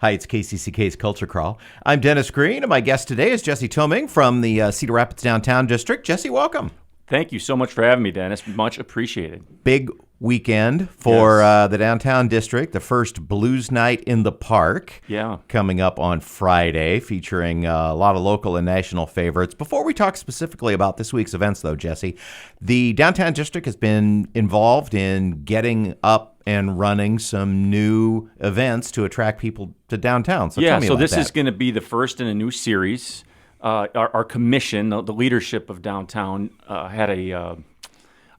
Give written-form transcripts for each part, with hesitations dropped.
Hi, it's KCCK's Culture Crawl. I'm Dennis Greene, and my guest today is Jesse Toming from the Cedar Rapids Downtown District. Jesse, welcome. Thank you so much for having me, Dennis. Much appreciated. Big weekend for the Downtown District, the first Blues Night in the Park. Yeah. Coming up on Friday, featuring a lot of local and national favorites. Before we talk specifically about this week's events, though, Jesse, the Downtown District has been involved in getting up and running some new events to attract people to downtown. So tell me about this that. is going to be the first in a new series. Our commission, the leadership of downtown, had a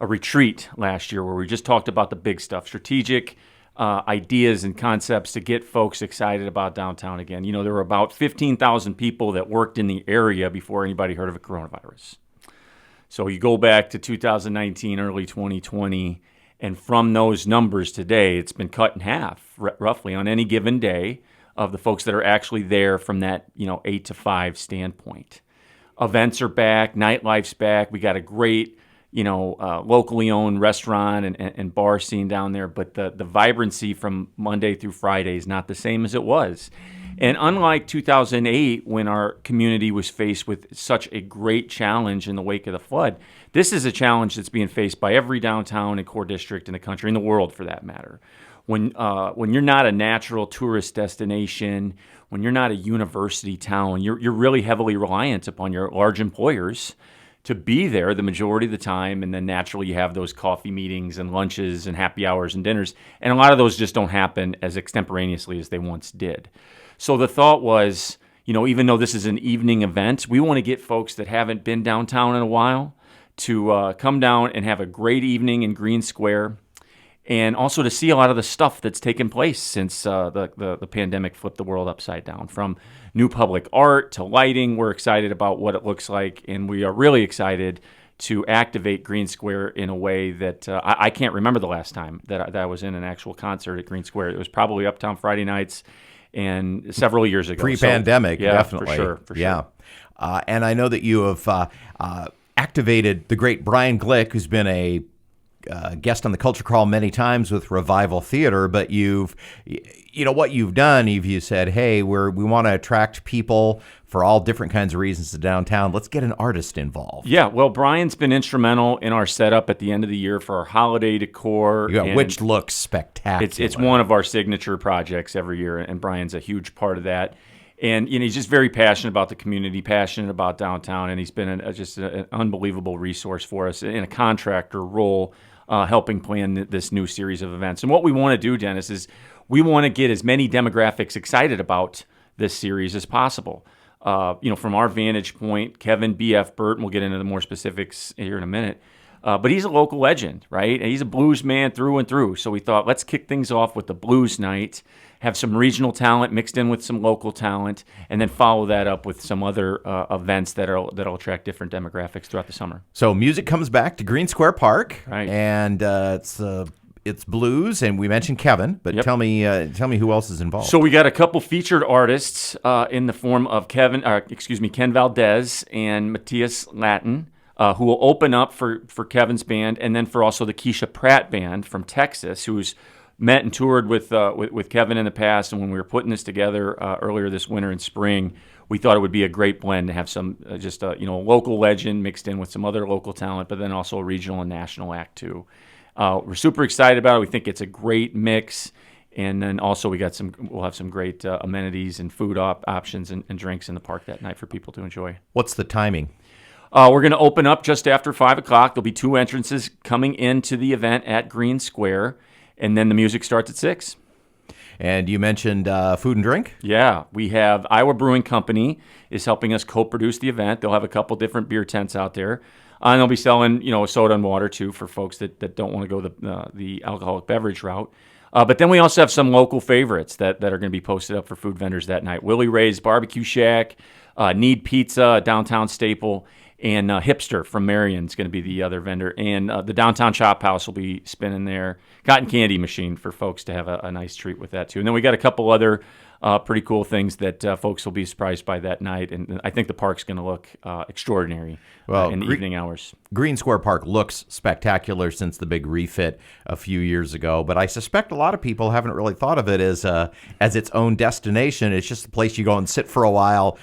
retreat last year where we just talked about the big stuff, strategic ideas and concepts to get folks excited about downtown again. You know, there were about 15,000 people that worked in the area before anybody heard of a coronavirus. So you go back to 2019, early 2020, and from those numbers today, it's been cut in half, roughly, on any given day of the folks that are actually there from that, 8 to 5 standpoint. Events are back, nightlife's back. We got a great, locally owned restaurant and bar scene down there, but the vibrancy from Monday through Friday is not the same as it was. And unlike 2008, when our community was faced with such a great challenge in the wake of the flood, this is a challenge that's being faced by every downtown and core district in the country, in the world for that matter. When you're not a natural tourist destination, when you're not a university town, you're really heavily reliant upon your large employers to be there the majority of the time, and then naturally you have those coffee meetings and lunches and happy hours and dinners, and a lot of those just don't happen as extemporaneously as they once did. So the thought was, even though this is an evening event, we want to get folks that haven't been downtown in a while to come down and have a great evening in Greene Square, and also to see a lot of the stuff that's taken place since the pandemic flipped the world upside down. From new public art to lighting, we're excited about what it looks like, and we are really excited to activate Greene Square in a way that I can't remember the last time that I was in an actual concert at Greene Square. It was probably Uptown Friday nights and several years ago. Pre-pandemic, definitely. For sure. Yeah. And I know that you have activated the great Brian Glick, who's been a guest on the Culture Crawl many times with Revival Theater, but what you've done, you said, hey, we want to attract people for all different kinds of reasons to downtown. Let's get an artist involved. Yeah, well, Brian's been instrumental in our setup at the end of the year for our holiday decor. Which looks spectacular. It's one of our signature projects every year, and Brian's a huge part of that. And he's just very passionate about the community, passionate about downtown, and he's been just an unbelievable resource for us in a contractor role, helping plan this new series of events. And what we want to do, Dennis, is we want to get as many demographics excited about this series as possible. From our vantage point, Kevin B.F. Burton, we'll get into the more specifics here in a minute, but he's a local legend, right? He's a blues man through and through. So we thought, let's kick things off with the blues night, have some regional talent mixed in with some local talent, and then follow that up with some other events that'll attract different demographics throughout the summer. So music comes back to Greene Square Park, right? And it's blues, and we mentioned Kevin, but tell me who else is involved. So we got a couple featured artists in the form of Ken Valdez and Matthias Latin, who will open up for Kevin's band, and then for also the Keisha Pratt band from Texas, who's met and toured with Kevin in the past. And when we were putting this together earlier this winter and spring, we thought it would be a great blend to have some a local legend mixed in with some other local talent, but then also a regional and national act too. We're super excited about it. We think it's a great mix. And then also we'll have some great amenities and food options and drinks in the park that night for people to enjoy. What's the timing? We're going to open up just after 5 o'clock. There'll be 2 entrances coming into the event at Greene Square, and then the music starts at 6. And you mentioned food and drink? Yeah, we have Iowa Brewing Company is helping us co-produce the event. They'll have a couple different beer tents out there. And they'll be selling, soda and water, too, for folks that don't want to go the alcoholic beverage route. But then we also have some local favorites that are going to be posted up for food vendors that night. Willie Ray's Barbecue Shack, Need Pizza, a downtown staple, and Hipster from Marion is going to be the other vendor. And the Downtown Chop House will be spinning their cotton candy machine for folks to have a nice treat with that, too. And then we got a couple other pretty cool things that folks will be surprised by that night. And I think the park's going to look extraordinary in the evening hours. Greene Square Park looks spectacular since the big refit a few years ago, but I suspect a lot of people haven't really thought of it as its own destination. It's just a place you go and sit for a while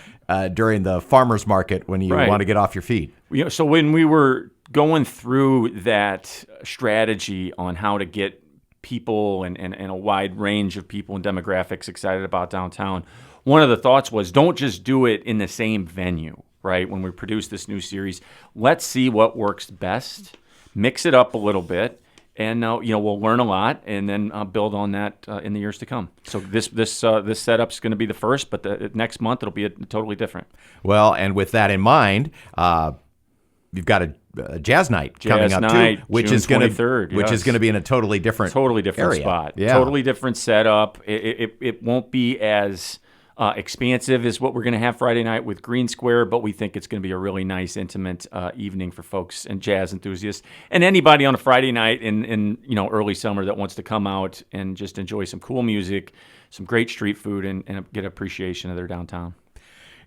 during the farmer's market when you want to get off your feet. So when we were going through that strategy on how to get people and a wide range of people and demographics excited about downtown, one of the thoughts was don't just do it in the same venue, right? When we produce this new series, let's see what works best, mix it up a little bit, and we'll learn a lot and then build on that in the years to come. So this setup's going to be the first, but the next month it'll be totally different. Well, and with that in mind, you've got a jazz night coming up too, which is going to be in a totally different area. Spot. Yeah. Totally different setup. It won't be as expansive as what we're going to have Friday night with Greene Square, but we think it's going to be a really nice, intimate evening for folks and jazz enthusiasts and anybody on a Friday night in early summer that wants to come out and just enjoy some cool music, some great street food, and get appreciation of their downtown.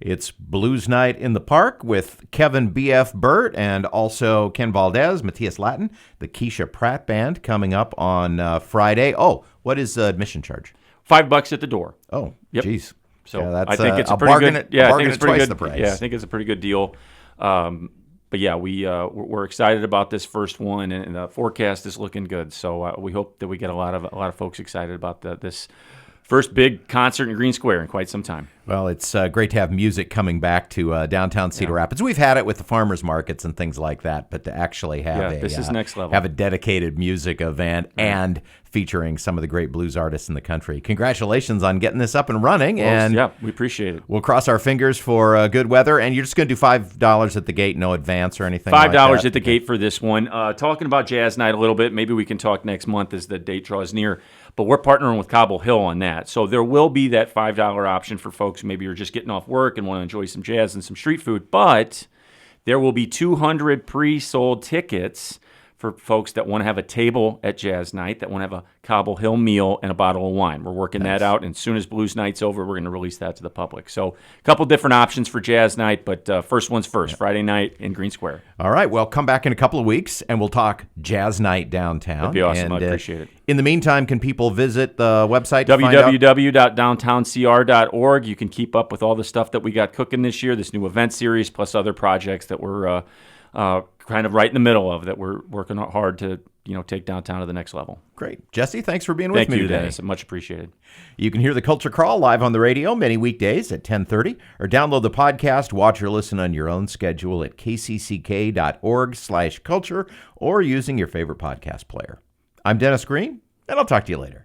It's Blues Night in the Park with Kevin B.F. Burt and also Ken Valdez, Matthias Latin, the Keisha Pratt Band coming up on Friday. Oh, what is admission charge? $5 at the door. Oh, yep. Geez. So that's I think it's a pretty bargain. good. Yeah, I think it's pretty twice good. The price. Yeah, I think it's a pretty good deal. But yeah, we're excited about this first one, and the forecast is looking good. So we hope that we get a lot of folks excited about this first big concert in Greene Square in quite some time. Well, it's great to have music coming back to downtown Cedar Rapids. We've had it with the farmers markets and things like that, but to actually have this is next level. Have a dedicated music event and featuring some of the great blues artists in the country. Congratulations on getting this up and running. Well, we appreciate it. We'll cross our fingers for good weather, and you're just going to do $5 at the gate, no advance or anything. $5 at the gate for this one. Talking about Jazz Night a little bit, maybe we can talk next month as the date draws near. But we're partnering with Cobble Hill on that. So there will be that $5 option for folks who maybe are just getting off work and want to enjoy some jazz and some street food. But there will be 200 pre-sold tickets for folks that want to have a table at Jazz Night, that want to have a Cobble Hill meal and a bottle of wine. We're working that out, and as soon as Blues Night's over, we're going to release that to the public. So a couple different options for Jazz Night, but first one's first, Friday night in Greene Square. All right, well, come back in a couple of weeks, and we'll talk Jazz Night downtown. That'd be awesome. I appreciate it. In the meantime, can people visit the website? www.downtowncr.org. You can keep up with all the stuff that we got cooking this year, this new event series, plus other projects that we're kind of right in the middle of, that we're working hard to take downtown to the next level. Great. Jesse, thanks for being with me today. Thank you, Dennis. Much appreciated. You can hear the Culture Crawl live on the radio many weekdays at 10:30, or download the podcast, watch or listen on your own schedule at kcck.org/culture, or using your favorite podcast player. I'm Dennis Greene, and I'll talk to you later.